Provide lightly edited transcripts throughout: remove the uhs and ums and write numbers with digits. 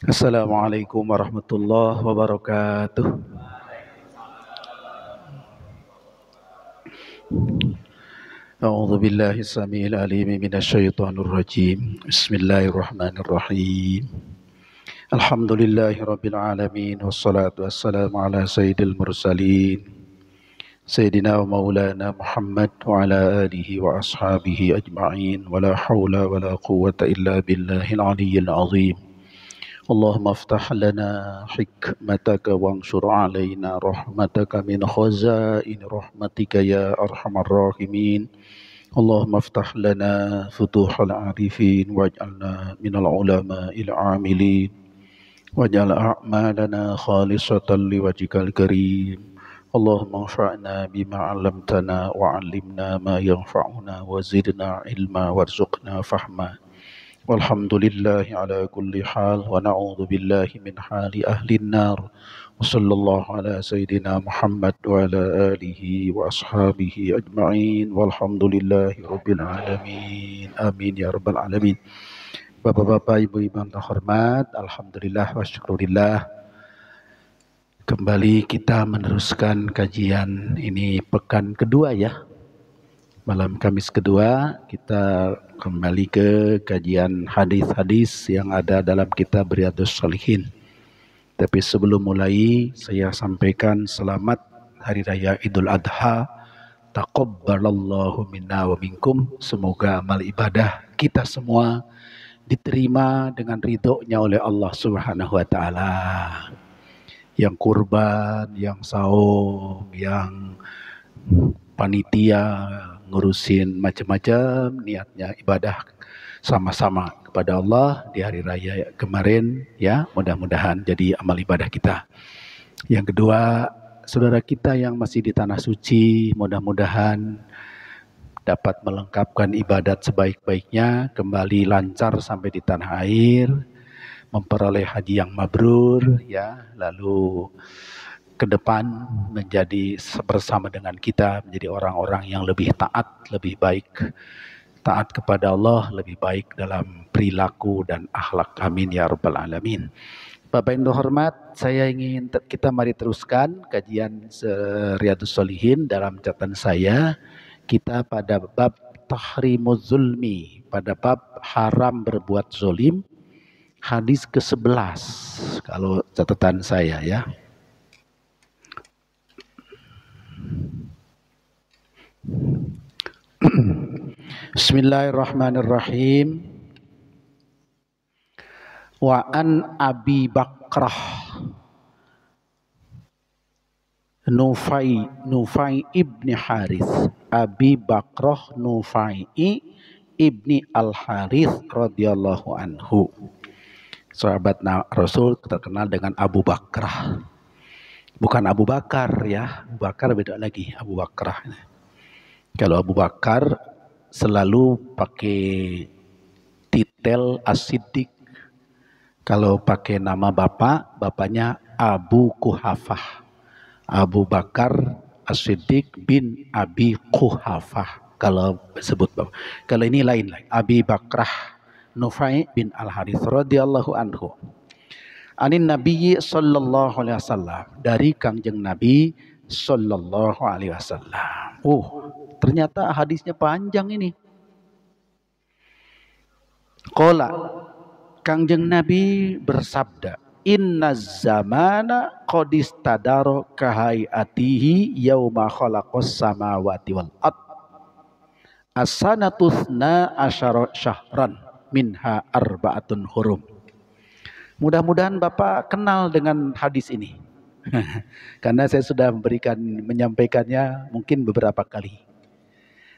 Assalamualaikum warahmatullahi wabarakatuh. A'udzu billahi samiil alim minasyaitonir rajim. Bismillahirrahmanirrahim. Alhamdulillahi rabbil alamin wassalatu wassalamu ala sayyidil mursalin sayyidina wa maulana Muhammad wa ala alihi wa ashabihi ajma'in wa la haula wa la quwwata illa billahil aliyyil azim. اللهم افتح لنا حكمتك وانشر علينا رحمتك من خزائن رحمتك يا أرحم الراحمين. اللهم افتح لنا فتوح العارفين واجعلنا من العلماء العاملين واجعل أعمالنا خالصة لوجهك الكريم. اللهم انفعنا بما علمتنا وعلمنا ما ينفعنا وزدنا علما وارزقنا فهما. Walhamdulillahi ala kulli hal wa na'udzu billahi min hali ahli an-nar. Wa sallallahu ala sayyidina Muhammad wa ala alihi wa ashabihi ajma'in. Walhamdulillahi rabbil alamin. Amin ya rabbal alamin. Bapak-bapak, ibu-ibu yang terhormat, alhamdulillah wa syukurillah. Kembali kita meneruskan kajian ini pekan kedua ya. Malam Kamis kedua kita kembali ke kajian hadis-hadis yang ada dalam kitab Riyadhus Shalihin. Tapi sebelum mulai saya sampaikan selamat Hari Raya Idul Adha. Taqabbalallahu minna wa minkum. Semoga amal ibadah kita semua diterima dengan ridhonya oleh Allah Subhanahu wa taala. Yang kurban, yang saum, yang panitia ngurusin macam-macam, niatnya ibadah sama-sama kepada Allah di hari raya kemarin ya, mudah-mudahan jadi amal ibadah kita. Yang kedua, saudara kita yang masih di tanah suci, mudah-mudahan dapat melengkapkan ibadat sebaik-baiknya, kembali lancar sampai di tanah air, memperoleh haji yang mabrur ya, lalu ke depan menjadi bersama dengan kita menjadi orang-orang yang lebih taat, lebih baik, taat kepada Allah, lebih baik dalam perilaku dan akhlak. Amin ya rabbal alamin. Bapak yang terhormat, saya ingin kita mari teruskan kajian Riyadhus Shalihin. Dalam catatan saya, kita pada bab tahrimuz zulmi, pada bab haram berbuat zolim, hadis ke-11 kalau catatan saya ya. Bismillahirrahmanirrahim. Wa an Abi Bakrah Nufai ibni Harith. Abi Bakrah Nufai ibni Al-Harith radhiyallahu anhu. Sahabat Rasul terkenal dengan Abu Bakrah. Bukan Abu Bakar ya, Abu Bakar beda lagi, Abu Bakrah. Kalau Abu Bakar selalu pakai titel As-Siddiq. Kalau pakai nama bapaknya Abu Quhafah. Abu Bakar As-Siddiq bin Abi Quhafah. Kalau sebut bapak. Kalau ini lain lagi. Abi Bakrah Nufai bin Al-Harith radhiyallahu anhu. Anin Nabi sallallahu alaihi wasallam, dari Kangjeng Nabi sallallahu alaihi wasallam. Ternyata hadisnya panjang ini. Qala, Kangjeng Nabi bersabda, inna zamana qad istadara kahayatihi yauma khalaqas samawati wal ard. As-sanatu 12 syahran minha arba'atun hurum. Mudah-mudahan Bapak kenal dengan hadis ini. Karena saya sudah menyampaikannya mungkin beberapa kali.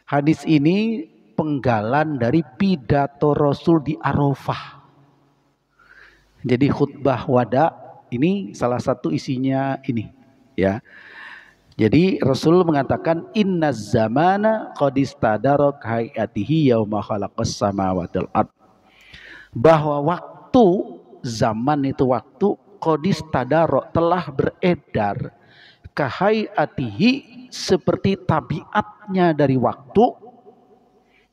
Hadis ini penggalan dari pidato Rasul di Arafah. Jadi khutbah wada ini salah satu isinya ini ya. Jadi Rasul mengatakan inna zamana qad istadara hayatihi yauma khalaqas samawati wal ard. Bahwa waktu, zaman itu waktu, qadis tadaro telah beredar, kahayatihi seperti tabiatnya dari waktu,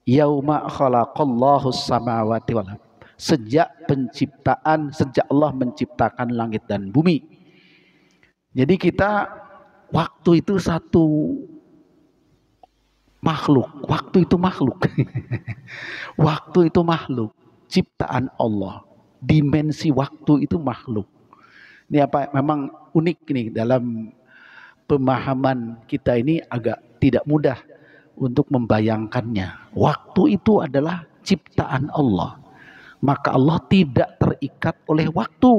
yauma khalaqallahu samawati wal ard, sejak Allah menciptakan langit dan bumi. Jadi kita, waktu itu satu makhluk, waktu itu makhluk. Waktu itu makhluk, ciptaan Allah. Dimensi waktu itu makhluk. Ini apa? Memang unik nih, dalam pemahaman kita ini agak tidak mudah untuk membayangkannya. Waktu itu adalah ciptaan Allah. Maka Allah tidak terikat oleh waktu.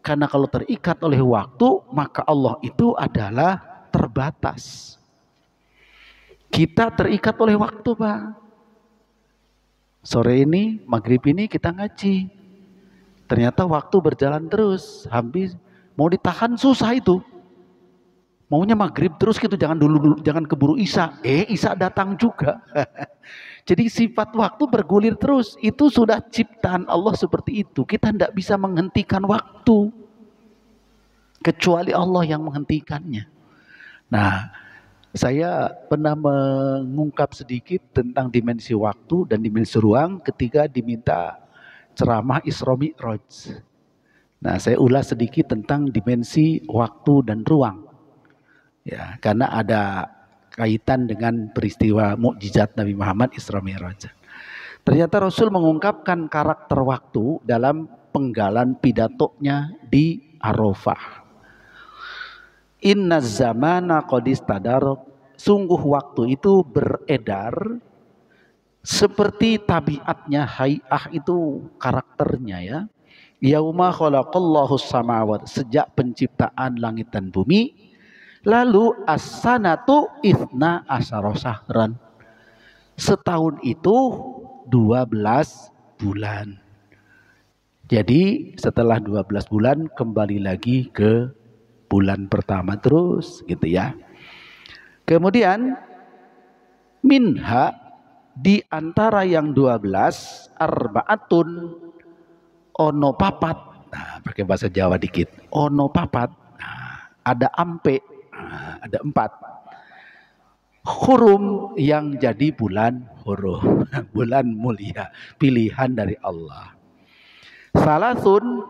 Karena kalau terikat oleh waktu, maka Allah itu adalah terbatas. Kita terikat oleh waktu, Pak. Sore ini, maghrib ini kita ngaji. Ternyata waktu berjalan terus, habis mau ditahan susah itu. Maunya maghrib terus gitu, jangan keburu Isya. Isya datang juga. Jadi sifat waktu bergulir terus. Itu sudah ciptaan Allah seperti itu. Kita tidak bisa menghentikan waktu, kecuali Allah yang menghentikannya. Nah, saya pernah mengungkap sedikit tentang dimensi waktu dan dimensi ruang ketika diminta ceramah Isra Mi'raj. Nah, saya ulas sedikit tentang dimensi waktu dan ruang. Ya, karena ada kaitan dengan peristiwa mukjizat Nabi Muhammad Isra Mi'raj. Ternyata Rasul mengungkapkan karakter waktu dalam penggalan pidatonya di Arafah. Inna zamana qad istadar, sungguh waktu itu beredar seperti tabiatnya, hay'ah itu karakternya ya. Yauma khalaqallahu samawat, sejak penciptaan langit dan bumi. Lalu as-sanatu ithna asyara syahran, setahun itu 12 bulan. Jadi setelah 12 bulan kembali lagi ke bulan pertama terus gitu ya. Kemudian minha, di antara yang 12, arbaatun, ono papat. Nah, pakai bahasa Jawa dikit. Ono papat. Nah, ada ampe. Nah, ada 4. Hurum, yang jadi bulan hurum. Bulan mulia. Pilihan dari Allah. Salasun,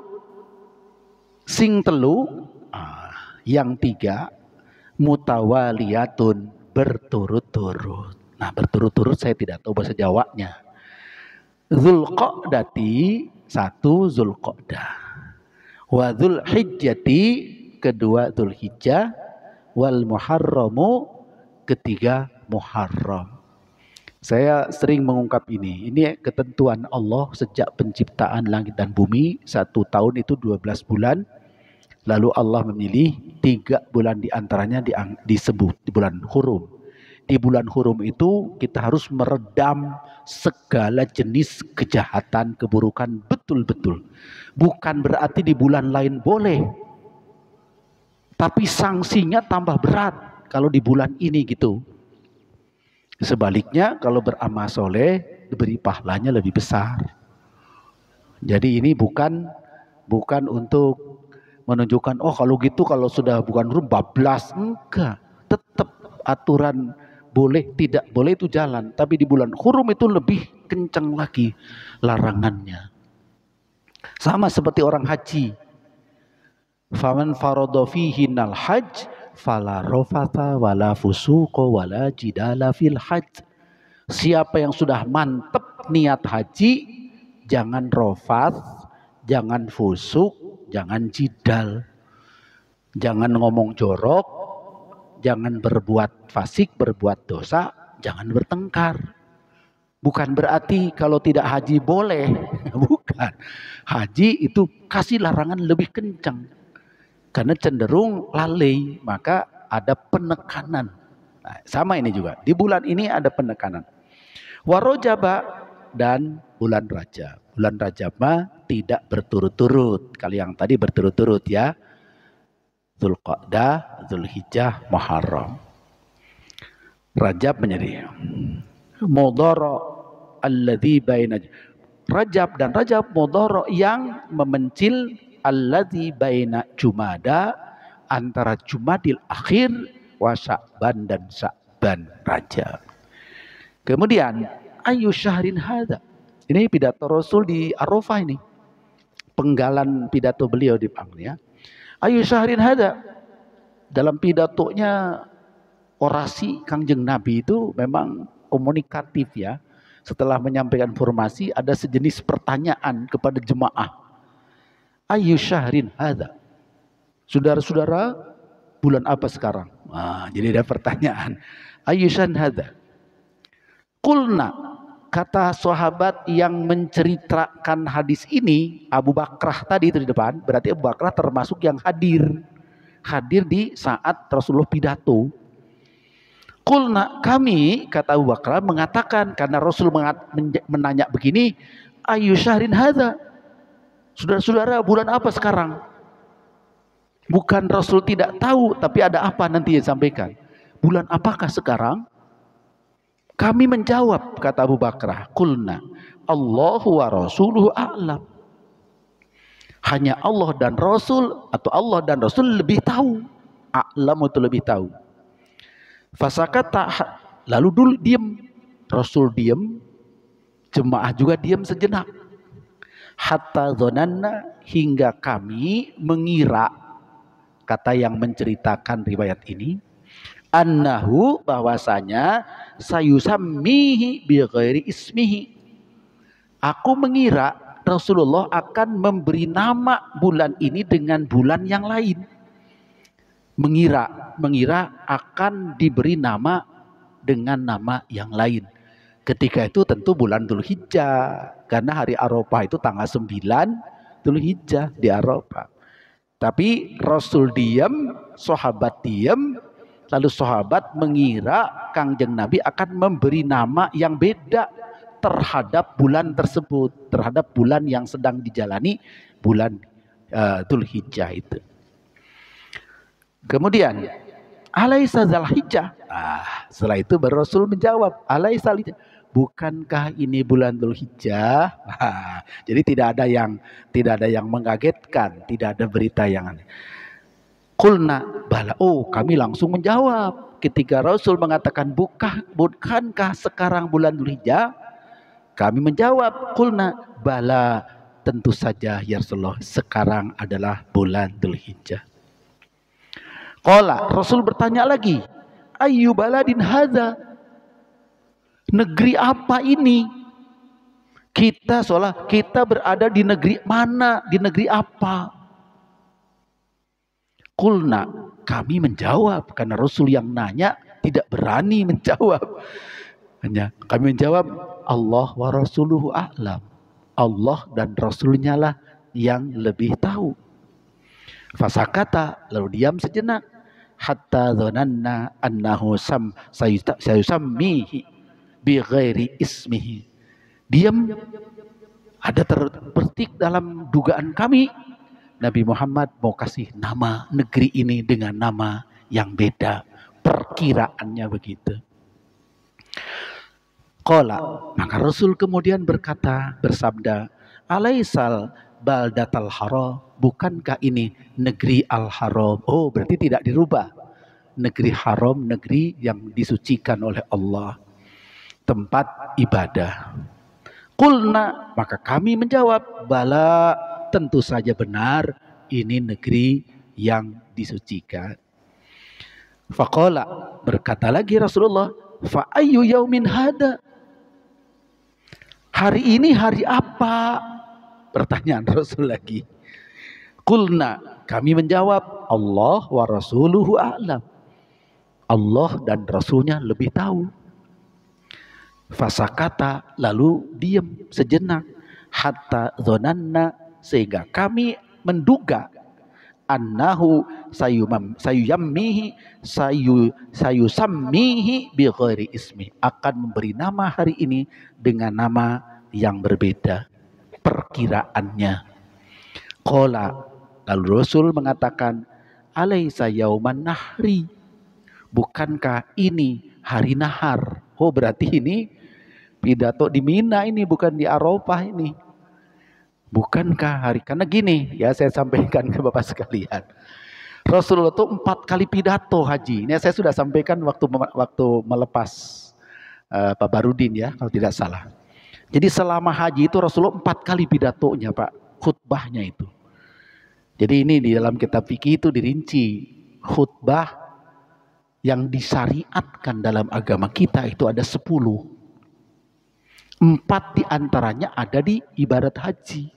sing telu. Yang 3. Mutawaliyatun, berturut-turut. Nah, berturut-turut saya tidak tahu bahasa Jawanya. Zulqa'dati, 1 Zulqa'dah. Wa Zulhijjati, kedua Zulhijjah. Wal Muharramu, ketiga Muharram. Saya sering mengungkap ini. Ini ketentuan Allah sejak penciptaan langit dan bumi. 1 tahun itu 12 bulan. Lalu Allah memilih 3 bulan diantaranya disebut di bulan hurum. Di bulan hurum itu kita harus meredam segala jenis kejahatan, keburukan betul-betul. Bukan berarti di bulan lain boleh. Tapi sanksinya tambah berat kalau di bulan ini gitu. Sebaliknya kalau beramal soleh diberi pahalanya lebih besar. Jadi ini bukan untuk menunjukkan kalau gitu kalau sudah bukan hurum bablas, enggak. Tetap aturan boleh tidak boleh itu jalan, tapi di bulan hurum itu lebih kencang lagi larangannya. Sama seperti orang haji. Faman faradha fihinal hajj fala rafatha wala fusuqa wala jidala fil hajj. Siapa yang sudah mantep niat haji, jangan rafath, jangan fusuk, jangan jidal, jangan ngomong jorok, jangan berbuat fasik, berbuat dosa, jangan bertengkar. Bukan berarti kalau tidak haji boleh, bukan. Haji itu kasih larangan lebih kencang. Karena cenderung lalai, maka ada penekanan. Nah, sama ini juga, di bulan ini ada penekanan. Warojaba, dan bulan Rajab. Bulan Rajab tidak berturut-turut. Kalau yang tadi berturut-turut ya. Zulqa'dah, Zulhijjah, Muharram. Rajab menjadi mudhara alladzi baina Rajab, dan Rajab mudhara yang memencil alladzi baina Jumada, antara Jumadil akhir wa Sya'ban, dan Sya'ban Rajab. Kemudian ayu syahrin hadza, Ini pidato Rasul di Arafah ini. Penggalan pidato beliau di ya. Ayu syahrin hada. Dalam pidatonya orasi Kangjeng Nabi itu memang komunikatif ya. Setelah menyampaikan informasi ada sejenis pertanyaan kepada jemaah. Ayu syahrin hada. Saudara-saudara, bulan apa sekarang? Nah, jadi ada pertanyaan. Ayu syahrin hada. Kulna, kata sahabat yang menceritakan hadis ini, Abu Bakrah tadi itu di depan, berarti Abu Bakrah termasuk yang hadir di saat Rasulullah pidato. Kulna, kami, kata Abu Bakrah mengatakan, karena Rasul menanya begini, ayu syahrin hadza, saudara-saudara, bulan apa sekarang? Bukan Rasul tidak tahu, tapi ada apa nanti yang disampaikan. Bulan apakah sekarang? Kami menjawab, kata Abu Bakrah, kulna, Allahu wa rasuluhu a'lam. Hanya Allah dan Rasul, atau Allah dan Rasul lebih tahu. A'lam itu lebih tahu. Fasakata, lalu dulu diam. Rasul diam, jemaah juga diam sejenak. Hatta zonanna, hingga kami mengira, kata yang menceritakan riwayat ini, annahu, bahwasanya sayusammihi bi ghairi ismihi. Aku mengira Rasulullah akan memberi nama bulan ini dengan bulan yang lain. Mengira akan diberi nama dengan nama yang lain. Ketika itu tentu bulan Dzulhijjah, karena hari Arafah itu tanggal 9 Dzulhijjah di Arafah. Tapi Rasul diam, sahabat diam, lalu sahabat mengira Kangjeng Nabi akan memberi nama yang beda terhadap bulan tersebut, terhadap bulan yang sedang dijalani, bulan Dzulhijjah itu. Kemudian, alaisa Dzulhijjah. Setelah itu baru Rasul menjawab, alaisa Dzulhijjah. Bukankah ini bulan Dzulhijjah? Jadi tidak ada yang mengagetkan, tidak ada berita yang aneh. Kulna bala, kami langsung menjawab ketika Rasul mengatakan bukankah sekarang bulan Dzulhijjah? Kami menjawab, kulna bala, tentu saja ya Rasulullah, sekarang adalah bulan Dzulhijjah. Qala, Rasul bertanya lagi, ayyu baladin hadza? Negeri apa ini? Kita berada di negeri mana? Di negeri apa? Kulna, kami menjawab, karena Rasul yang nanya tidak berani menjawab. Hanya kami menjawab, Allah wa rasuluhu a'lam. Allah dan Rasulnya lah yang lebih tahu. Fasakata, lalu diam sejenak. Hatta dhonanna annahu sayusammihi bi ghairi ismihi. Diam, ada terbetik dalam dugaan kami, Nabi Muhammad mau kasih nama negeri ini dengan nama yang beda. Perkiraannya begitu. Qala, maka Rasul kemudian bersabda, alaisal baldatal haram, bukankah ini negeri al-haram? Oh, berarti tidak dirubah. Negeri haram, negeri yang disucikan oleh Allah, tempat ibadah. Qulna, maka kami menjawab, bala, tentu saja benar, ini negeri yang disucikan. Faqala, berkata lagi Rasulullah, fa ayyu yaumin hada? Hari ini hari apa? Pertanyaan Rasul lagi. Qulna, kami menjawab, Allah wa rasuluhu a'lam. Allah dan Rasulnya lebih tahu. Fasakata, lalu diam sejenak. Hatta zonanna, sehingga kami menduga, annahu sayusammihi bi ghairi ismi, akan memberi nama hari ini dengan nama yang berbeda perkiraannya. Qala, lalu Rasul mengatakan, alaisa yauman nahri, bukankah ini hari nahar? Oh, berarti ini pidato di Mina ini, bukan di Arafah ini. Bukankah hari, karena gini ya, saya sampaikan ke Bapak sekalian, Rasulullah itu 4 kali pidato haji. Ini saya sudah sampaikan waktu melepas Pak Barudin ya, kalau tidak salah. Jadi selama haji itu Rasulullah 4 kali pidatonya Pak, khutbahnya itu. Jadi ini di dalam kitab fikih itu dirinci, khutbah yang disyariatkan dalam agama kita itu ada 10. 4 diantaranya ada di ibadat haji.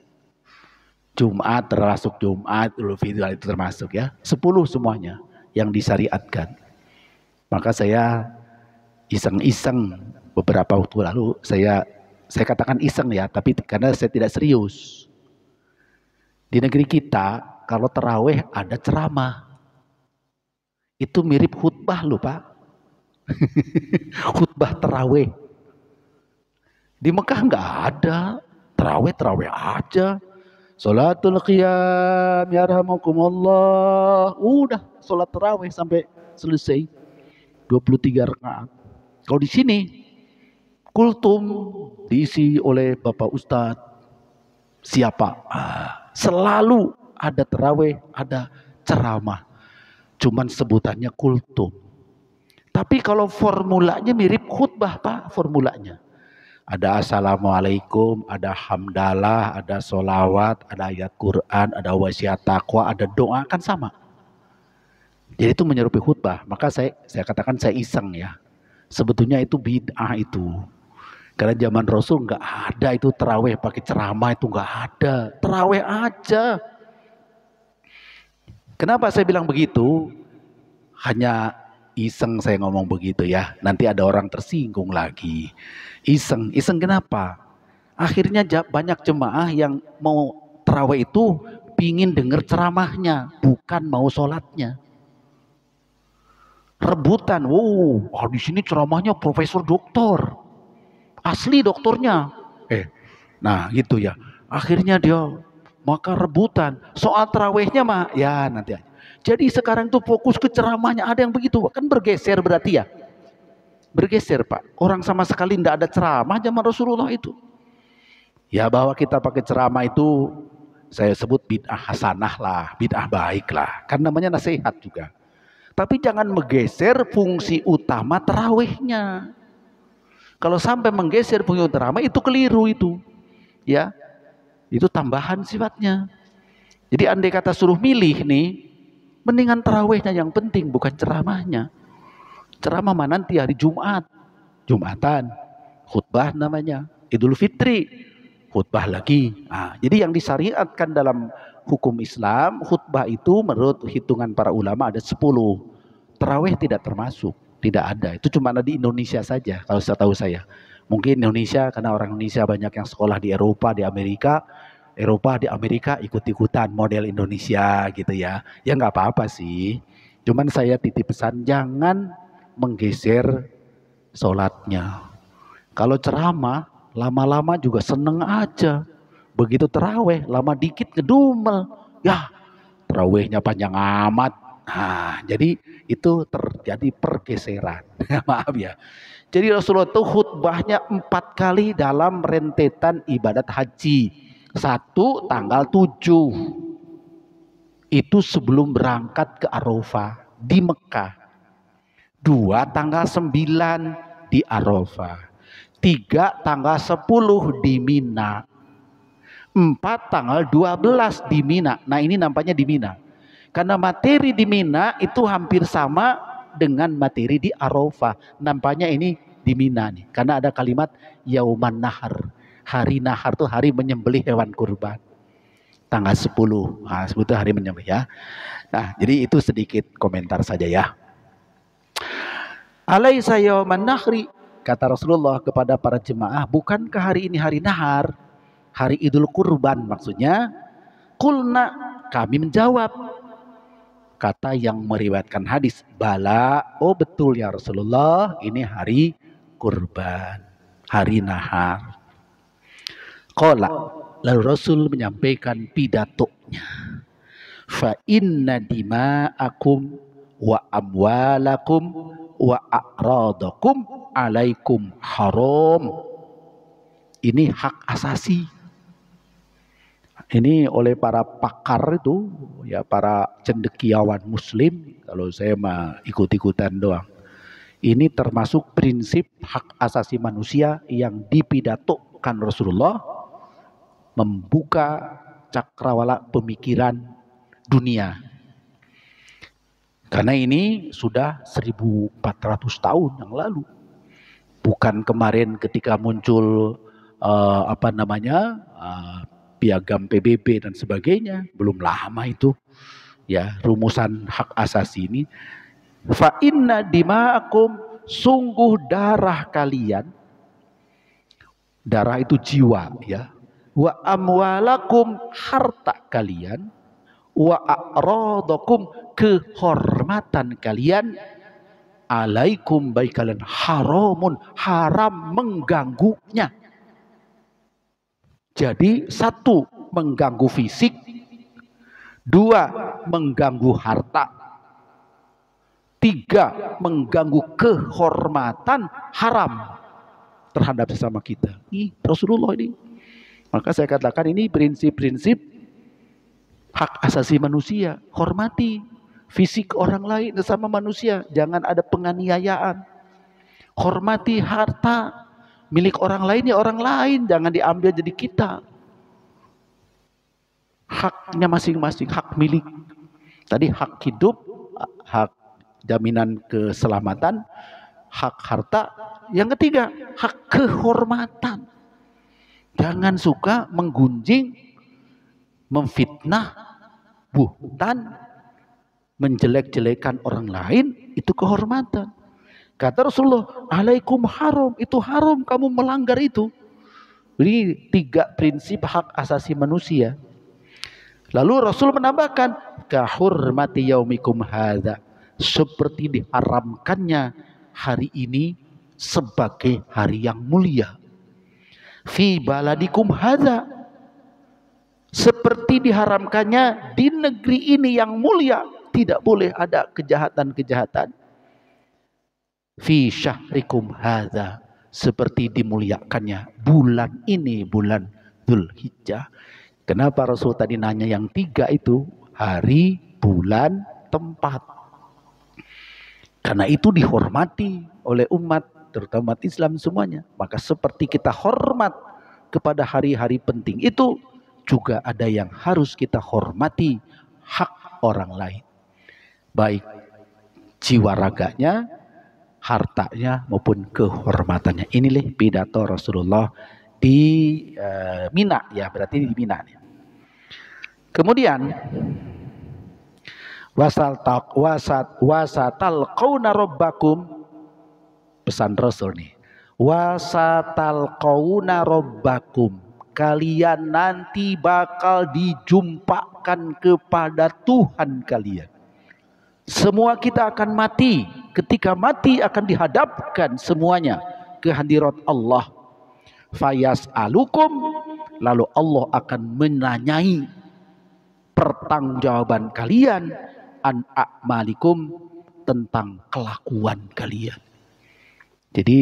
Jumat termasuk Jumat, Idul Fitri itu termasuk ya. 10 semuanya yang disyariatkan. Maka saya iseng-iseng beberapa waktu lalu saya katakan iseng ya, tapi karena saya tidak serius. Di negeri kita kalau terawih ada ceramah. Itu mirip khutbah loh Pak. Khutbah terawih. Di Mekah nggak ada. Terawih aja. Salatul qiyam yarhamukumullah. Udah salat terawih sampai selesai. 23 rakaat. Kalau di sini kultum diisi oleh Bapak Ustadz. Siapa? Selalu ada terawih, ada ceramah. Cuman sebutannya kultum. Tapi kalau formulanya mirip khutbah Pak, formulanya. Ada assalamualaikum, ada hamdalah, ada solawat, ada ayat Quran, ada wasiat taqwa, ada doa, kan sama. Jadi itu menyerupai khutbah. Maka saya katakan saya iseng ya. Sebetulnya itu bid'ah itu. Karena zaman Rasul nggak ada itu terawih pakai ceramah, itu nggak ada. Terawih aja. Kenapa saya bilang begitu? Hanya iseng saya ngomong begitu ya. Nanti ada orang tersinggung lagi. Iseng kenapa? Akhirnya banyak jemaah yang mau terawih itu pingin dengar ceramahnya, bukan mau sholatnya. Rebutan, di sini ceramahnya profesor doktor, asli doktornya. Nah gitu ya. Akhirnya dia maka rebutan. Soal terawihnya mah ya nanti aja. Jadi sekarang tuh fokus ke ceramahnya, ada yang begitu, kan bergeser berarti ya. Bergeser Pak, orang sama sekali tidak ada ceramah zaman Rasulullah itu. Ya bahwa kita pakai ceramah itu saya sebut bid'ah hasanah lah, bid'ah baik lah, kan namanya nasihat juga. Tapi jangan menggeser fungsi utama terawihnya. Kalau sampai menggeser fungsi utama itu keliru itu, ya itu tambahan sifatnya. Jadi andai kata suruh milih nih, mendingan terawihnya yang penting, bukan ceramahnya. Ceramah mana nanti hari Jumat, Jumatan, khutbah namanya, Idul Fitri, khutbah lagi. Nah, jadi yang disyariatkan dalam hukum Islam, khutbah itu menurut hitungan para ulama ada 10. Tarawih tidak termasuk, tidak ada. Itu cuma ada di Indonesia saja, kalau saya tahu saya. Mungkin Indonesia karena orang Indonesia banyak yang sekolah di Eropa, di Amerika. Eropa di Amerika ikut-ikutan model Indonesia gitu ya. Ya nggak apa-apa sih. Cuman saya titip pesan jangan menggeser sholatnya. Kalau ceramah lama-lama juga seneng aja. Begitu terawih lama dikit ngedumel. Ya terawihnya panjang amat. Nah jadi itu terjadi pergeseran. Maaf ya. Jadi Rasulullah itu khutbahnya 4 kali dalam rentetan ibadat haji. 1 tanggal 7. Itu sebelum berangkat ke Arafah di Mekah. 2 tanggal 9 di Arafah. 3 tanggal 10 di Mina. 4 tanggal 12 di Mina. Nah ini nampaknya di Mina. Karena materi di Mina itu hampir sama dengan materi di Arafah. Nampaknya ini di Mina nih. Karena ada kalimat Yauman Nahar. Hari Nahar itu hari menyembelih hewan kurban. Tanggal 10. Nah, sebetulnya hari menyembelih ya. Nah jadi itu sedikit komentar saja ya. Alaisa yauman nahri, kata Rasulullah kepada para jemaah, bukankah hari ini hari nahar, hari Idul Kurban maksudnya? Qulna, kami menjawab. Kata yang meriwayatkan hadis, bala, oh betul ya Rasulullah, ini hari kurban, hari nahar. Qala, lalu Rasul menyampaikan pidatonya. Fa inna dima'akum wa amwalakum wa a'radakum alaikum haram. Ini hak asasi. Ini oleh para pakar itu, ya para cendekiawan muslim, kalau saya mah ikut-ikutan doang. Ini termasuk prinsip hak asasi manusia yang dipidato kan Rasulullah membuka cakrawala pemikiran dunia. Karena ini sudah 1400 tahun yang lalu. Bukan kemarin ketika muncul piagam PBB dan sebagainya, belum lama itu ya rumusan hak asasi ini. Fa inna dima'akum, sungguh darah kalian, darah itu jiwa ya, wa amwalakum, harta kalian, wa a'radakum, kehormatan kalian, alaikum, baik kalian, haramun, haram mengganggunya. Jadi satu, mengganggu fisik, dua, mengganggu harta, tiga, mengganggu kehormatan, haram terhadap sesama kita. Ih, Rasulullah ini. Maka saya katakan ini prinsip-prinsip hak asasi manusia. Hormati fisik orang lain sesama manusia, jangan ada penganiayaan. Hormati harta milik orang lain, ya orang lain, jangan diambil jadi kita. Haknya masing-masing, hak milik. Tadi hak hidup, hak jaminan keselamatan, hak harta. Yang ketiga, hak kehormatan. Jangan suka menggunjing, memfitnah, buhtan, menjelek-jelekan orang lain, itu kehormatan. Kata Rasulullah, alaikum haram, itu haram kamu melanggar itu. Ini 3 prinsip hak asasi manusia. Lalu Rasul menambahkan, kahurmati yaumikum hadza, seperti diharamkannya hari ini sebagai hari yang mulia. Fi baladikum hadza, seperti diharamkannya di negeri ini yang mulia, tidak boleh ada kejahatan-kejahatan. Fi syahrikum hadza, seperti dimuliakannya bulan ini, bulan Dzulhijjah. Kenapa Rasul tadi nanya yang 3 itu? Hari, bulan, tempat. Karena itu dihormati oleh umat, terutama umat Islam semuanya. Maka seperti kita hormat kepada hari-hari penting itu, juga ada yang harus kita hormati hak orang lain. Baik jiwa raganya, hartanya maupun kehormatannya. Inilah pidato Rasulullah di Mina ya, berarti di Mina. Kemudian wasatalqauna rabbakum, pesan Rasul nih. Wasatalqauna rabbakum, kalian nanti bakal dijumpakan kepada Tuhan kalian. Semua kita akan mati. Ketika mati akan dihadapkan semuanya ke hadirat Allah. Fayas'alukum, lalu Allah akan menanyai pertanggungjawaban kalian an a'malikum, tentang kelakuan kalian. Jadi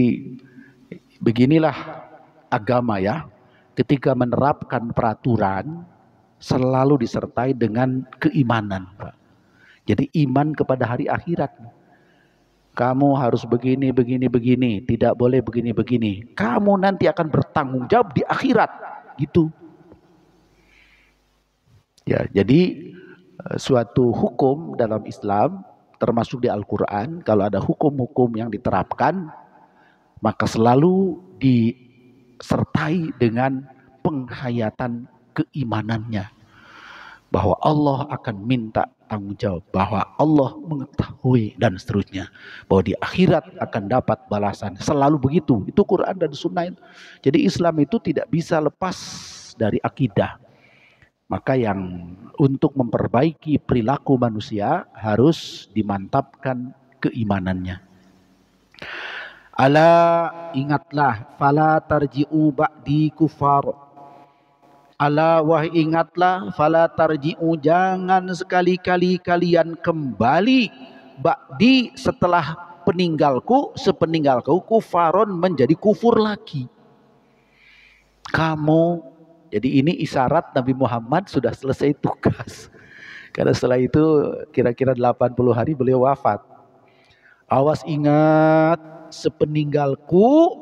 beginilah agama ya. Ketika menerapkan peraturan selalu disertai dengan keimanan, Pak. Jadi iman kepada hari akhirat. Kamu harus begini, begini, begini. Tidak boleh begini, begini. Kamu nanti akan bertanggung jawab di akhirat. Gitu. Ya, jadi suatu hukum dalam Islam, termasuk di Al-Quran, kalau ada hukum-hukum yang diterapkan, maka selalu disertai dengan penghayatan keimanannya. Bahwa Allah akan minta tanggung jawab, bahwa Allah mengetahui dan seterusnya, bahwa di akhirat akan dapat balasan. Selalu begitu. Itu Quran dan Sunnah. Jadi Islam itu tidak bisa lepas dari akidah. Maka yang untuk memperbaiki perilaku manusia harus dimantapkan keimanannya. Ala, ingatlah, fala tarji'u ba'di kufar. Ala, wahai ingatlah, fala tarji'u, jangan sekali-kali kalian kembali ba'di, setelah sepeninggalku kufaron, menjadi kufur lagi. Kamu, jadi ini isyarat Nabi Muhammad sudah selesai tugas. Karena setelah itu kira-kira 80 hari beliau wafat. Awas ingat, sepeninggalku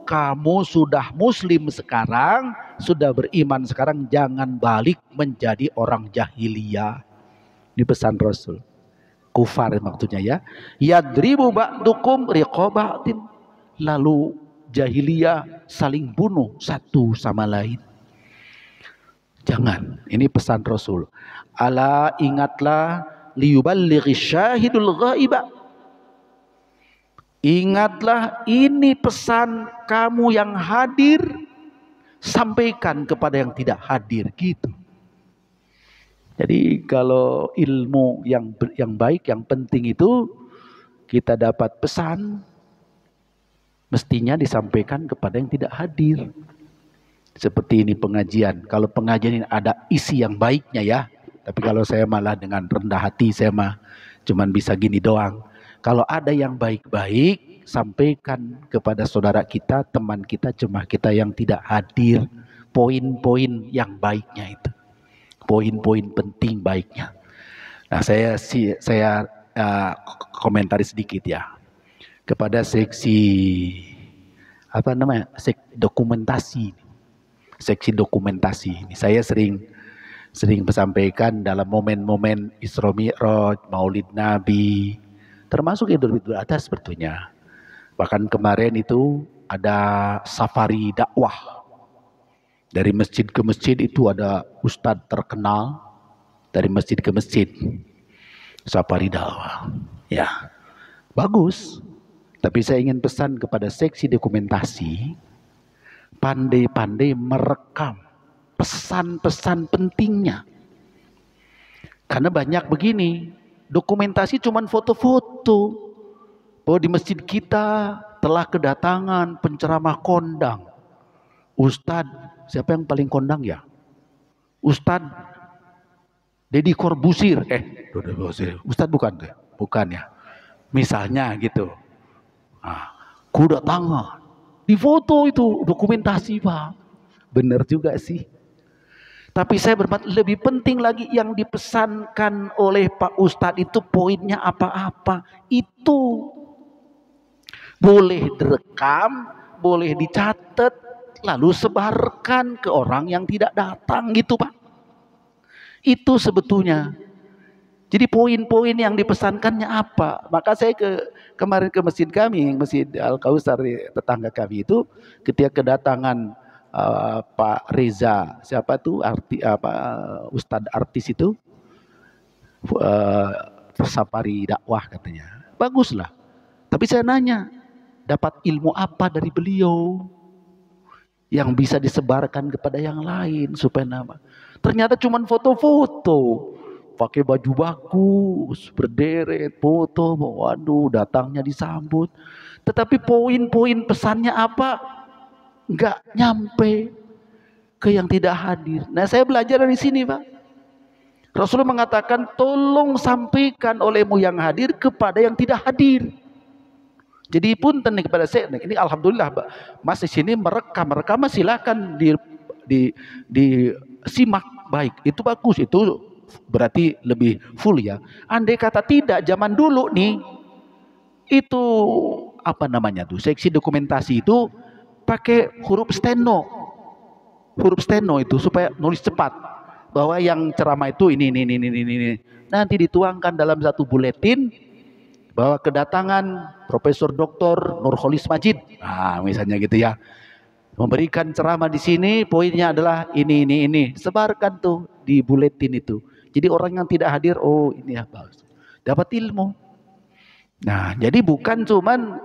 kamu sudah muslim sekarang, sudah beriman sekarang, jangan balik menjadi orang jahiliyah. Ini pesan Rasul. Kufar maksudnya ya. Yadribu ba'dukum riqabatin. Lalu jahiliyah saling bunuh satu sama lain. Jangan. Ini pesan Rasul. Ala ingatlah liyuballighi syahidul ghaiba. Ingatlah, ini pesan kamu yang hadir, sampaikan kepada yang tidak hadir, gitu. Jadi kalau ilmu yang baik, yang penting itu kita dapat pesan, mestinya disampaikan kepada yang tidak hadir. Seperti ini pengajian. Kalau pengajian ini ada isi yang baiknya ya. Tapi kalau saya malah dengan rendah hati, saya mah cuman bisa gini doang. Kalau ada yang baik-baik, sampaikan kepada saudara kita, teman kita, jemaah kita yang tidak hadir. Poin-poin yang baiknya itu. Poin-poin penting baiknya. Nah, saya komentari sedikit ya. Kepada seksi, dokumentasi. Seksi dokumentasi. Saya sering menyampaikan dalam momen-momen Isra Mi'raj, Maulid Nabi, termasuk Idul Adha sebetulnya. Bahkan kemarin itu ada safari dakwah. Dari masjid ke masjid itu ada ustadz terkenal dari masjid ke masjid. Safari dakwah. Ya, bagus. Tapi saya ingin pesan kepada seksi dokumentasi, pandai-pandai merekam pesan-pesan pentingnya. Karena banyak begini, dokumentasi cuman foto-foto. Bahwa di masjid kita telah kedatangan penceramah kondang. Ustadz, siapa yang paling kondang ya? Ustadz Deddy Corbuzier. Ustadz bukan ya. Misalnya gitu. Nah, kedatangan. Di foto itu dokumentasi Pak. Benar juga sih. Tapi saya berpikir lebih penting lagi yang dipesankan oleh Pak Ustadz itu poinnya apa-apa. Itu boleh direkam, boleh dicatat, lalu sebarkan ke orang yang tidak datang gitu Pak. Itu sebetulnya. Jadi poin-poin yang dipesankannya apa? Maka saya kemarin ke masjid kami, Masjid Al-Kausar tetangga kami itu, ketika kedatangan Pak Reza, siapa tuh Ustadz artis itu, safari dakwah katanya. Baguslah. Tapi saya nanya, dapat ilmu apa dari beliau yang bisa disebarkan kepada yang lain supaya nama? Ternyata cuma foto-foto, pakai baju bagus, berderet, foto, waduh, datangnya disambut. Tetapi poin-poin pesannya apa? Enggak nyampe ke yang tidak hadir. Nah, saya belajar dari sini, Pak. Rasulullah mengatakan, tolong sampaikan olehmu yang hadir kepada yang tidak hadir. Jadi punten kepada saya, ini alhamdulillah Mas di sini merekam silakan disimak baik. Itu bagus, itu berarti lebih full ya. Andai kata tidak, zaman dulu nih itu apa namanya tuh, seksi dokumentasi itu pakai huruf steno. Huruf steno itu supaya nulis cepat bahwa yang ceramah itu ini. Nanti dituangkan dalam satu buletin bahwa kedatangan Profesor Dr. Nurholis Majid, nah misalnya gitu ya, memberikan ceramah di sini, poinnya adalah ini, sebarkan tuh di buletin itu. Jadi orang yang tidak hadir, oh ini ya bagus, dapat ilmu. Nah, jadi bukan cuman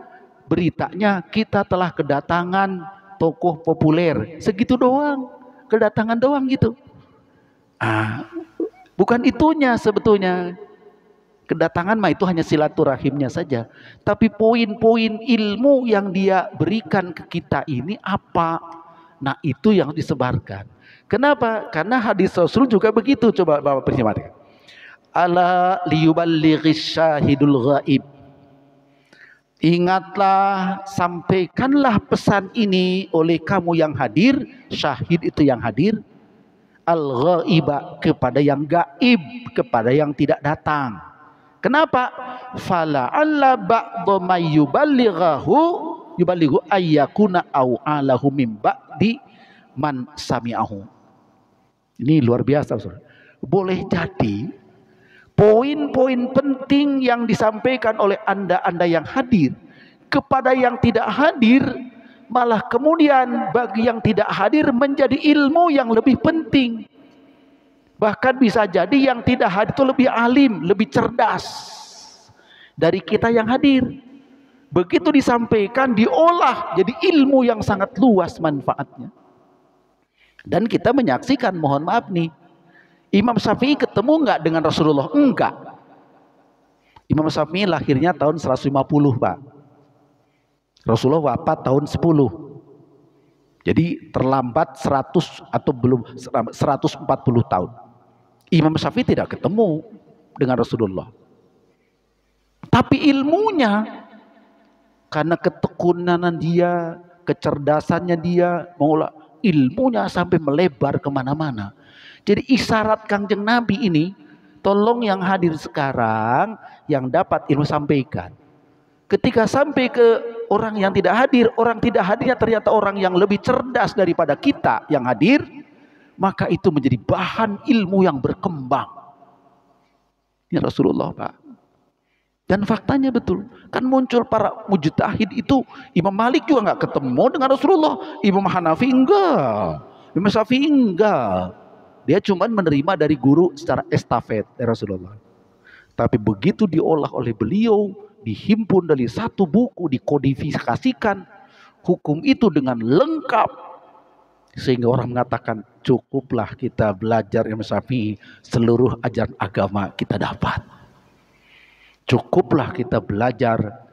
beritanya kita telah kedatangan tokoh populer, segitu doang, kedatangan doang gitu. Bukan itunya sebetulnya. Kedatangan mah itu hanya silaturahimnya saja. Tapi poin-poin ilmu yang dia berikan ke kita ini apa? Nah, itu yang disebarkan. Kenapa? Karena hadis Rasul juga begitu. Coba Bapak perhatikan. Ala liyuballighis syahidul ghaib. Ingatlah, sampaikanlah pesan ini oleh kamu yang hadir. Syahid itu yang hadir. Al-ghaiba, kepada yang gaib, kepada yang tidak datang. Kenapa? Fala'alla ba'dha may yuballighahu yubalighu ayyakuna au alahu mim ba'di man sami'ahu. Ini luar biasa, saudara. Boleh jadi poin-poin penting yang disampaikan oleh anda yang hadir kepada yang tidak hadir, malah kemudian bagi yang tidak hadir menjadi ilmu yang lebih penting. Bahkan bisa jadi yang tidak hadir itu lebih alim, lebih cerdas dari kita yang hadir. Begitu disampaikan, diolah jadi ilmu yang sangat luas manfaatnya. Dan kita menyaksikan, mohon maaf nih, Imam Syafi'i ketemu enggak dengan Rasulullah? Enggak. Imam Syafi'i lahirnya tahun 150, Pak. Rasulullah wafat tahun 10. Jadi terlambat 100 atau belum 140 tahun. Imam Syafi'i tidak ketemu dengan Rasulullah. Tapi ilmunya, karena ketekunan dia, kecerdasannya dia, mengolah ilmunya sampai melebar kemana-mana. Jadi isyarat Kangjeng Nabi ini, tolong yang hadir sekarang, yang dapat ilmu sampaikan. Ketika sampai ke orang yang tidak hadir, orang tidak hadirnya ternyata orang yang lebih cerdas daripada kita yang hadir, maka itu menjadi bahan ilmu yang berkembang. Ya Rasulullah, Pak. Dan faktanya betul, kan muncul para mujtahid itu. Imam Malik juga nggak ketemu dengan Rasulullah, Imam Hanafi enggak, Imam Syafi'i enggak. Dia cuma menerima dari guru secara estafet dari Rasulullah. Tapi begitu diolah oleh beliau, dihimpun dari satu buku, dikodifikasikan hukum itu dengan lengkap, sehingga orang mengatakan cukuplah kita belajar Imam Syafi'i, seluruh ajaran agama kita dapat. Cukuplah kita belajar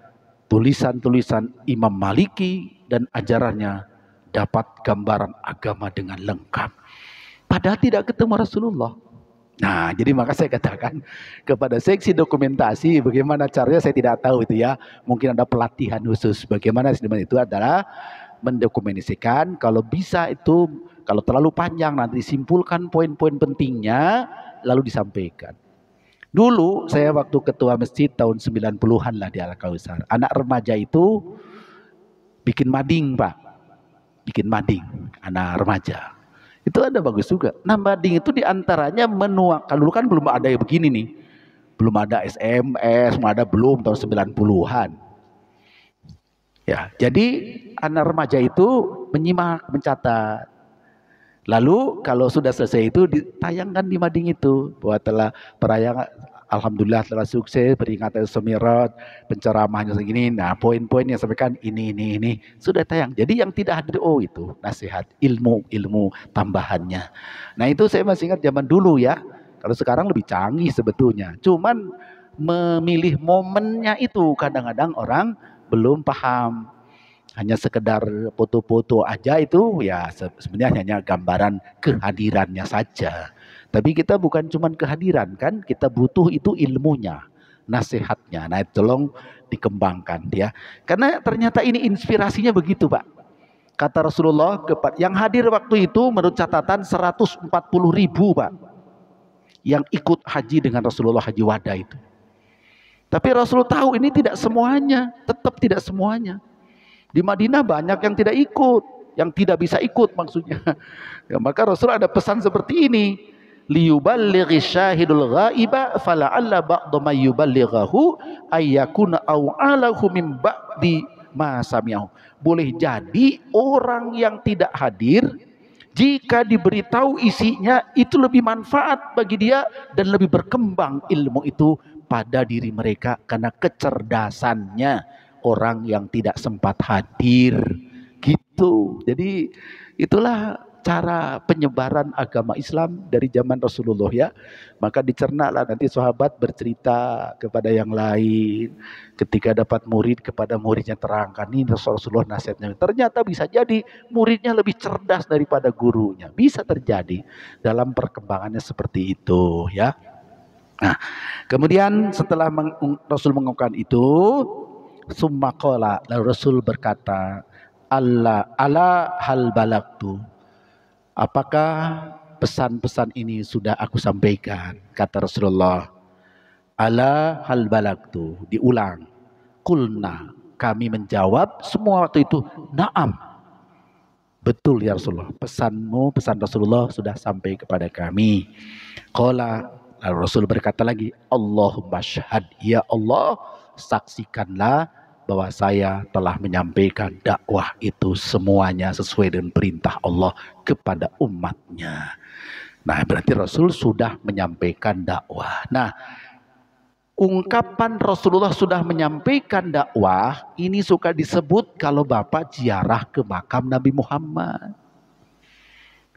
tulisan-tulisan Imam Maliki dan ajarannya, dapat gambaran agama dengan lengkap. Padahal tidak ketemu Rasulullah. Nah, jadi maka saya katakan kepada seksi dokumentasi, bagaimana caranya saya tidak tahu itu ya. Mungkin ada pelatihan khusus. Bagaimana itu adalah mendokumentasikan, kalau bisa itu, kalau terlalu panjang nanti disimpulkan poin-poin pentingnya lalu disampaikan. Dulu saya waktu ketua masjid tahun 90-an lah di Al-Kausar. Anak remaja itu bikin mading, Pak. Bikin mading, anak remaja. Itu ada bagus juga. Nah, mading itu diantaranya menuangkan, dulu kan belum ada yang begini nih. Belum ada SMS, belum tahun 90-an. Ya, jadi anak remaja itu menyimak, mencatat. Lalu kalau sudah selesai itu ditayangkan di mading itu bahwa telah perayaan, alhamdulillah telah sukses, peringatan Mi'raj, penceramahnya segini. Nah, poin-poin yang sampaikan ini sudah tayang. Jadi yang tidak hadir, oh itu nasihat, ilmu tambahannya. Nah, itu saya masih ingat zaman dulu ya. Kalau sekarang lebih canggih sebetulnya. Cuman memilih momennya itu kadang-kadang orang belum paham. Hanya sekedar foto-foto aja itu ya sebenarnya hanya gambaran kehadirannya saja. Tapi kita bukan cuma kehadiran kan, kita butuh itu ilmunya, nasihatnya. Nah, tolong dikembangkan ya. Karena ternyata ini inspirasinya begitu, Pak. Kata Rasulullah, yang hadir waktu itu menurut catatan 140.000, Pak. Yang ikut haji dengan Rasulullah, haji wada itu. Tapi Rasulullah tahu ini tidak semuanya, tetap tidak semuanya. Di Madinah banyak yang tidak ikut, yang tidak bisa ikut maksudnya. Ya, maka Rasul ada pesan seperti ini. Liyuballighi syahidul ghaiba fala'alla ba'da may yuballighahu ayyakuna aw alahu min ba'di ma sami'ahu. Boleh jadi orang yang tidak hadir, jika diberitahu isinya itu lebih manfaat bagi dia dan lebih berkembang ilmu itu pada diri mereka karena kecerdasannya orang yang tidak sempat hadir gitu. Jadi itulah cara penyebaran agama Islam dari zaman Rasulullah ya. Maka dicernalah nanti sahabat bercerita kepada yang lain, ketika dapat murid kepada muridnya terangkan ini Rasulullah nasihatnya. Ternyata bisa jadi muridnya lebih cerdas daripada gurunya. Bisa terjadi dalam perkembangannya seperti itu ya. Nah, kemudian setelah Rasul mengungkapkan itu, summa qala, lalu Rasul berkata, ala hal balagtu, apakah pesan-pesan ini sudah aku sampaikan? Kata Rasulullah, ala hal balagtu, diulang. Kulna, Kami menjawab semua waktu itu, na'am. Betul ya Rasulullah, pesanmu, pesan Rasulullah sudah sampai kepada kami. Qala, lalu Rasul berkata lagi, Allahumma syahad, ya Allah, saksikanlah bahwa saya telah menyampaikan dakwah itu semuanya sesuai dengan perintah Allah kepada umatnya. Nah, berarti Rasul sudah menyampaikan dakwah. Nah, ungkapan Rasulullah sudah menyampaikan dakwah ini suka disebut kalau Bapak ziarah ke makam Nabi Muhammad.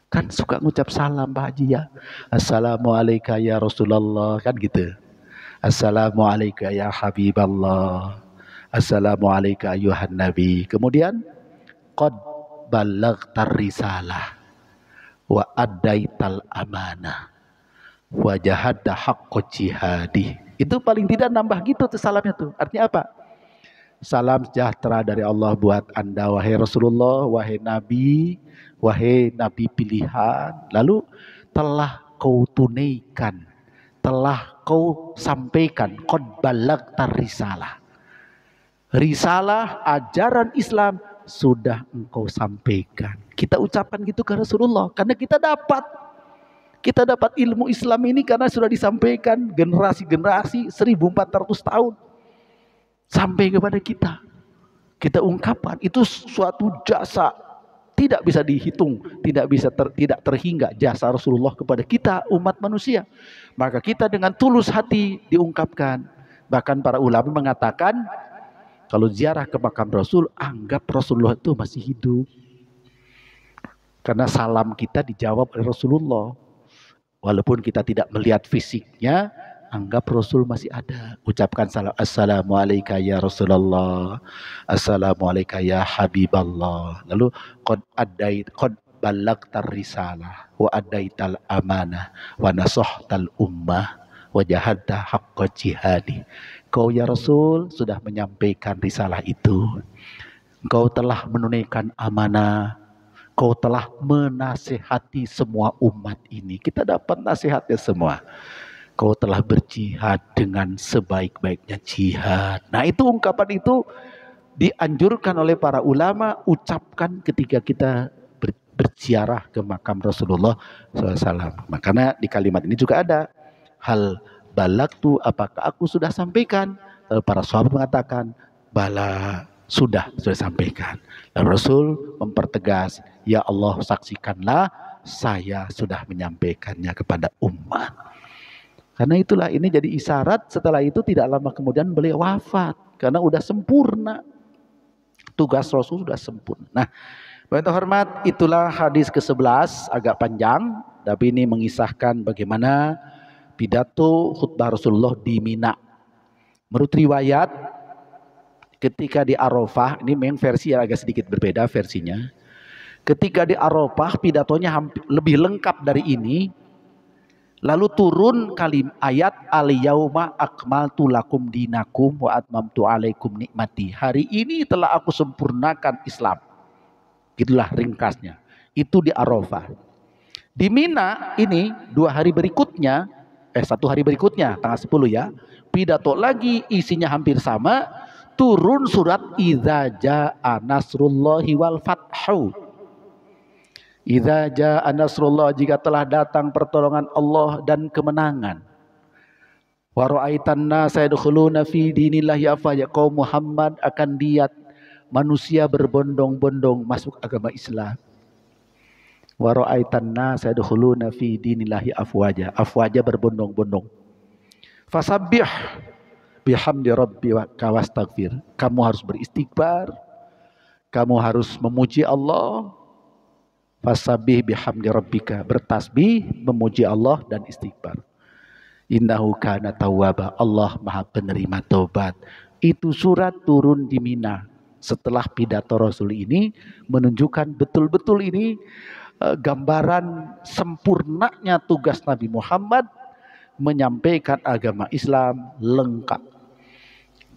Kan suka ngucap salam Pak Haji ya. Assalamualaikum ya Rasulullah, kan gitu. Assalamualaikum ya Habiballah. Assalamualaikum ayuhan Nabi. Kemudian qad ballaghtar risalah wa addaital amanah wa jahadta haqqa jihadi. Itu paling tidak nambah gitu tuh salamnya tuh. Artinya apa? Salam sejahtera dari Allah buat Anda wahai Rasulullah, wahai Nabi pilihan. Lalu telah kau tunaikan, telah kau sampaikan, qad ballaghtar risalah. Risalah ajaran Islam sudah engkau sampaikan. Kita ucapkan gitu ke Rasulullah karena kita dapat ilmu Islam ini karena sudah disampaikan generasi-generasi 1400 tahun sampai kepada kita. Kita ungkapkan itu suatu jasa tidak bisa dihitung, tidak terhingga jasa Rasulullah kepada kita umat manusia. Maka kita dengan tulus hati diungkapkan. Bahkan para ulama mengatakan kalau ziarah ke makam Rasul, anggap Rasulullah itu masih hidup. Karena salam kita dijawab oleh Rasulullah. Walaupun kita tidak melihat fisiknya, anggap Rasul masih ada. Ucapkan salam, Assalamualaikum ya Rasulullah. Assalamualaikum ya Habiballah. Lalu, qad ballaghtar risalah, wa addaital amanah, wa nasahtal ummah, wa jahadta haqqa jihadi. Kau ya Rasul sudah menyampaikan risalah itu. Kau telah menunaikan amanah. Kau telah menasihati semua umat ini. Kita dapat nasihatnya semua. Kau telah berjihad dengan sebaik-baiknya jihad. Nah, itu ungkapan itu dianjurkan oleh para ulama ucapkan ketika kita berziarah ke makam Rasulullah SAW. Makanya di kalimat ini juga ada hal balagtu, apakah aku sudah sampaikan? Para sahabat mengatakan bala, sudah sampaikan. Dan Rasul mempertegas, ya Allah saksikanlah saya sudah menyampaikannya kepada umat. Karena itulah ini jadi isyarat setelah itu tidak lama kemudian beliau wafat karena udah sempurna. Tugas Rasul sudah sempurna. Nah, Bapak terhormat, itulah hadis ke-11, agak panjang tapi ini mengisahkan bagaimana pidato khutbah Rasulullah di Mina. Menurut riwayat ketika di Arafah, ini memang versi yang agak sedikit berbeda versinya. Ketika di Arafah pidatonya lebih lengkap dari ini. Lalu turun ayat al-yauma akmaltu lakum dinakum wa atmamtu alaikum nikmati. Hari ini telah aku sempurnakan Islam. Itulah ringkasnya. Itu di Arafah. Di Mina ini 1 hari berikutnya, tanggal 10 ya, pidato lagi isinya hampir sama, turun surat Idza jaa nasrullahi wal fathu. Idza jaa nasrullah, jika telah datang pertolongan Allah dan kemenangan. Wa ra'aitan nasa yadkhuluna fi dinillahi afwaja, kaum Muhammad akan lihat manusia berbondong-bondong masuk agama Islam. Wa ra'aitan nasa yadkhuluna fi dinillahi afwaja berbondong-bondong. Fasabbih bihamdi rabbika wastaghfir. Kamu harus beristighfar. Kamu harus memuji Allah. Fasabbih bihamdi rabbika, bertasbih, memuji Allah dan istighfar. Innahu kana tawwaba, Allah Maha penerima taubat. Itu surat turun di Mina. Setelah pidato Rasul ini menunjukkan betul-betul ini gambaran sempurnanya tugas Nabi Muhammad menyampaikan agama Islam lengkap.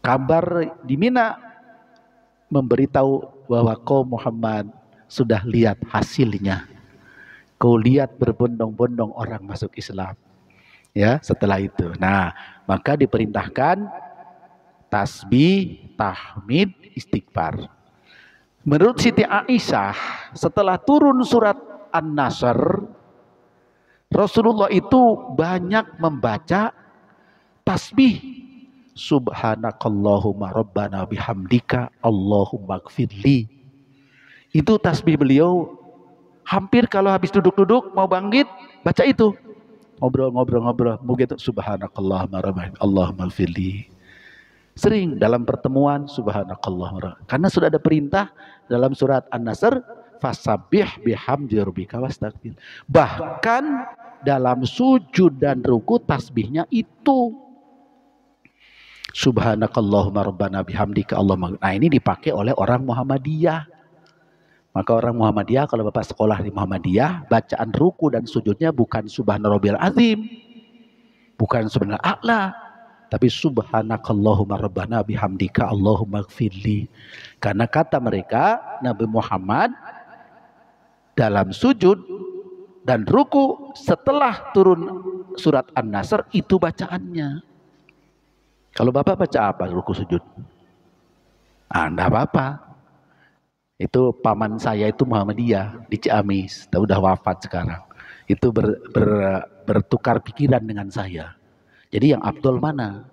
Kabar di Mina memberitahu bahwa kaum Muhammad sudah lihat hasilnya. Kau lihat berbondong-bondong orang masuk Islam. Ya, setelah itu. Nah, maka diperintahkan tasbih, tahmid, istighfar. Menurut Siti Aisyah, setelah turun surat An-Nasr, Rasulullah itu banyak membaca tasbih. Subhanakallahumma rabbana bihamdika Allahumma gfirli. Itu tasbih beliau. Hampir kalau habis duduk-duduk mau bangkit, baca itu. Ngobrol-ngobrol begitu. Subhanakallahumma rabbana Allahumma gfirli. Sering dalam pertemuan subhanakallahumma. Karena sudah ada perintah dalam surat An-Nasr, fasabbih bihamdi rabbika wastaghfir. Bahkan dalam sujud dan ruku tasbihnya itu subhanakallahumma rabbana bihamdika Allahumma. Nah, ini dipakai oleh orang Muhammadiyah. Maka orang Muhammadiyah, kalau Bapak sekolah di Muhammadiyah, bacaan ruku dan sujudnya bukan subhanarabbiyal azim, bukan subhanal a'la, tapi subhanakallahumma rabbana bihamdika Allahumma gfirli. Karena kata mereka, Nabi Muhammad dalam sujud dan ruku setelah turun surat An-Nasr itu bacaannya. Kalau Bapak baca apa ruku sujud? Enggak apa-apa. Itu paman saya itu Muhammadiyah di Ciamis, udah wafat sekarang. Itu bertukar pikiran dengan saya. Jadi yang afdol mana?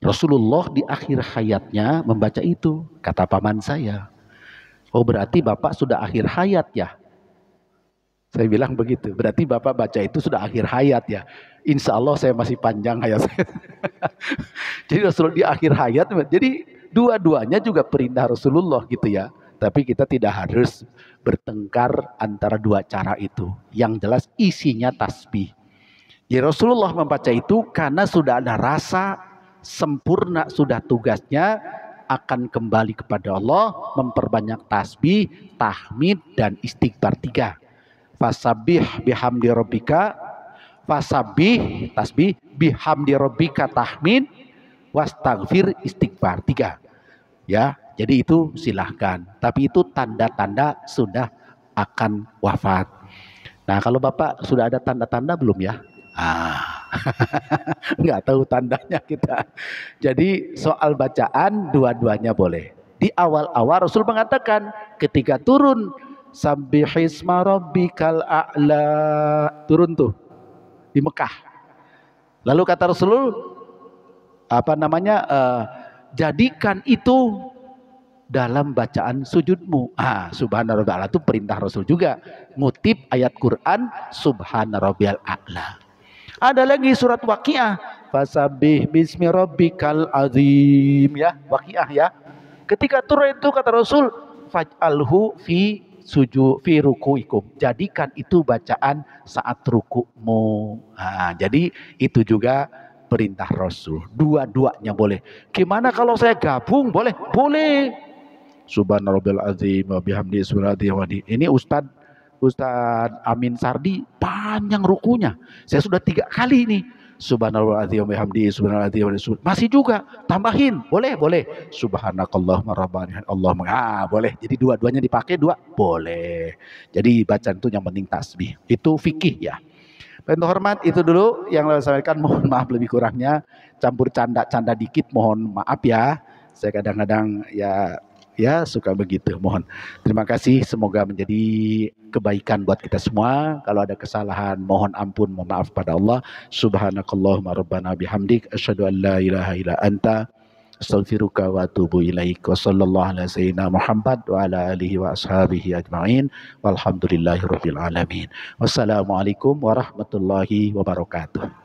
Rasulullah di akhir hayatnya membaca itu, kata paman saya. Oh, berarti Bapak sudah akhir hayat ya? Saya bilang begitu. Berarti Bapak baca itu sudah akhir hayat ya? Insya Allah saya masih panjang hayat saya. Jadi Rasulullah di akhir hayat. Jadi dua-duanya juga perintah Rasulullah gitu ya. Tapi kita tidak harus bertengkar antara dua cara itu. Yang jelas isinya tasbih. Ya, Rasulullah membaca itu karena sudah ada rasa sempurna, sudah tugasnya akan kembali kepada Allah, memperbanyak tasbih, tahmid, dan istighfar 3. Fasabbih bihamdi rabbika, fasabbih tasbih, bihamdi rabbika tahmid, wastaghfir istighfar 3. Ya, jadi itu silahkan. Tapi itu tanda-tanda sudah akan wafat. Nah, kalau Bapak sudah ada tanda-tanda belum ya? Nggak tahu tandanya kita. Jadi soal bacaan dua-duanya boleh. Di awal-awal Rasul mengatakan ketika turun Sabbihisma rabbikal a'la, turun tuh di Mekah. Lalu kata Rasul jadikan itu dalam bacaan sujudmu. Subhanarabbiyal a'la itu perintah Rasul juga. Ngutip ayat Quran Subhanarabbiyal a'la. Ada lagi surat Waqiah, fasabbih bismi rabbikal azim, ya, Waqiah ya. Ketika turun itu kata Rasul, faj'alhu fi ruku'ikum. Jadikan itu bacaan saat ruku'mu. Jadi itu juga perintah Rasul. Dua-duanya boleh. Gimana kalau saya gabung? Boleh? Boleh. Subhanarabbiyal azim wa bihamdihi subhanallah. Ini Ustadz Amin Sardi panjang rukunya. Saya sudah 3 kali ini. Subhanallah azim wa bihamdihi subhanallah. Masih juga tambahin. Boleh. Subhanakallahumma rabbana Allahumma. Boleh. Jadi dua-duanya dipakai boleh. Jadi bacaan itu yang penting tasbih. Itu fikih ya. Untuk hormat itu dulu yang saya sampaikan. Mohon maaf lebih kurangnya. Campur canda dikit mohon maaf ya. Saya kadang-kadang ya suka begitu, mohon. Terima kasih, semoga menjadi kebaikan buat kita semua. Kalau ada kesalahan mohon ampun, mohon maaf pada Allah. Subhanakallahumma rabbana bihamdik asyhadu an la ilaha illa anta astaghfiruka wa atubu ilaik. Wa sallallahu ala sayyidina Muhammad wa ala alihi wa ashabihi ajma'in walhamdulillahi rabbil alamin. Wassalamualaikum warahmatullahi wabarakatuh.